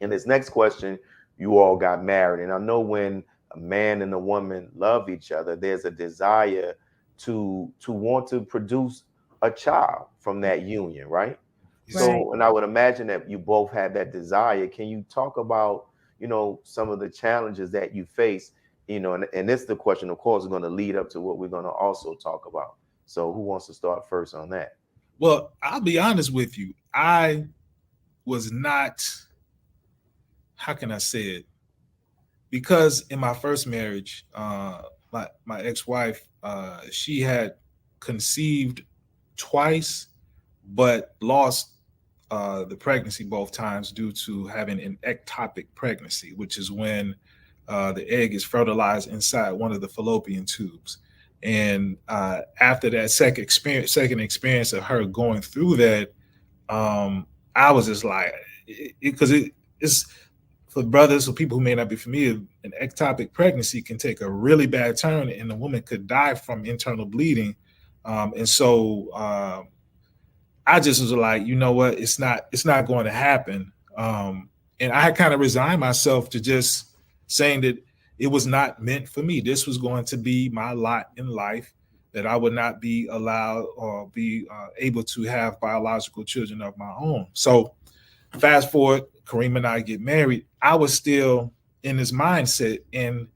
In this next question, you all got married, and I know when a man and a woman love each other, there's a desire to want to produce a child from that union, right? Yes. Right. So, and I would imagine that you both had that desire. Can you talk about, some of the challenges that you face? And this the question, of course, is going to lead up to what we're going to also talk about. So, who wants to start first on that? Well, I'll be honest with you. I was not, how can I say it? Because in my first marriage, my ex-wife, she had conceived twice, but lost the pregnancy both times due to having an ectopic pregnancy, which is when the egg is fertilized inside one of the fallopian tubes. And after that second experience of her going through that, I was just like, because it's for brothers or people who may not be familiar, an ectopic pregnancy can take a really bad turn, and the woman could die from internal bleeding. And so I just was like, you know what, it's not going to happen. And I had kind of resigned myself to just saying that it was not meant for me. This was going to be my lot in life, that I would not be allowed or be able to have biological children of my own. So fast forward, Kareem and I get married. I was still in this mindset. And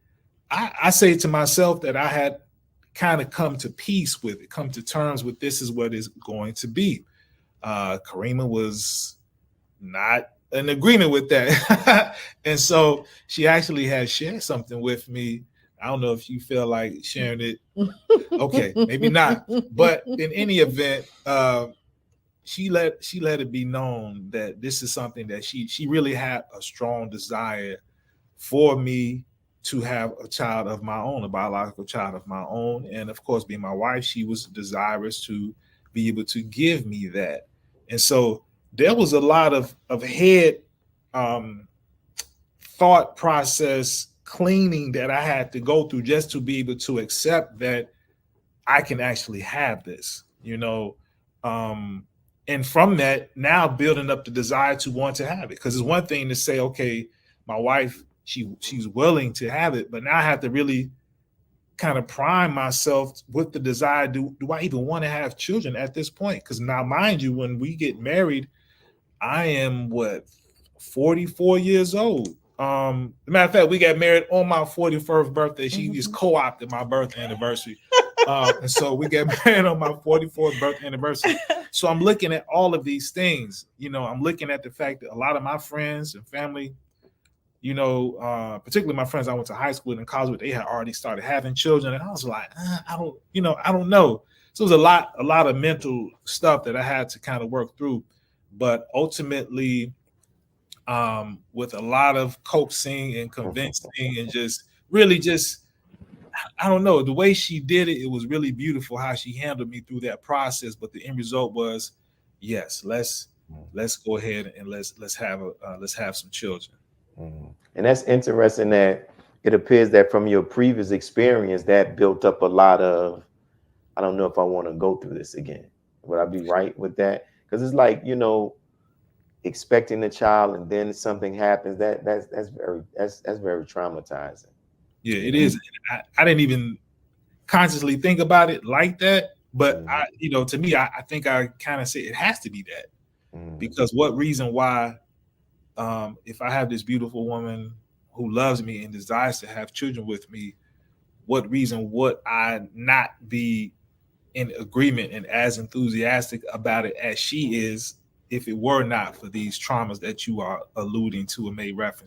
I say to myself that I had kind of come to peace with it, come to terms with this is what is going to be. Karima was not in agreement with that. And so she actually had shared something with me. I don't know if you feel like sharing it. Okay, maybe not. But in any event, she let it be known that this is something that she really had a strong desire for me to have a child of my own, a biological child of my own. And of course, being my wife, she was desirous to be able to give me that. And so there was a lot of head um, thought process cleaning that I had to go through just to be able to accept that I can actually have this, and from that, now building up the desire to want to have it. Because it's one thing to say, okay, my wife, she's willing to have it, but now I have to really kind of prime myself with the desire. Do I even want to have children at this point? Because now, mind you, when we get married, I am 44 years old. Matter of fact, we got married on my 41st birthday. She just co-opted my birth anniversary. And so we got married on my 44th birthday anniversary. So I'm looking at all of these things. I'm looking at the fact that a lot of my friends and family, particularly my friends I went to high school and college with, they had already started having children. And I was like, I don't know. So it was a lot of mental stuff that I had to kind of work through. But ultimately, with a lot of coaxing and convincing and just really I don't know, the way she did it, it was really beautiful how she handled me through that process. But the end result was, yes, let's go ahead and let's have some children. And that's interesting that it appears that from your previous experience that built up a lot of, I don't know if I want to go through this again. Would I be right with that? Because it's like, expecting a child and then something happens. That's very traumatizing. Yeah, it is. I didn't even consciously think about it like that. But to me, I think I kind of say it has to be that. Because what reason why, if I have this beautiful woman who loves me and desires to have children with me, what reason would I not be in agreement and as enthusiastic about it as she is, if it were not for these traumas that you are alluding to and made reference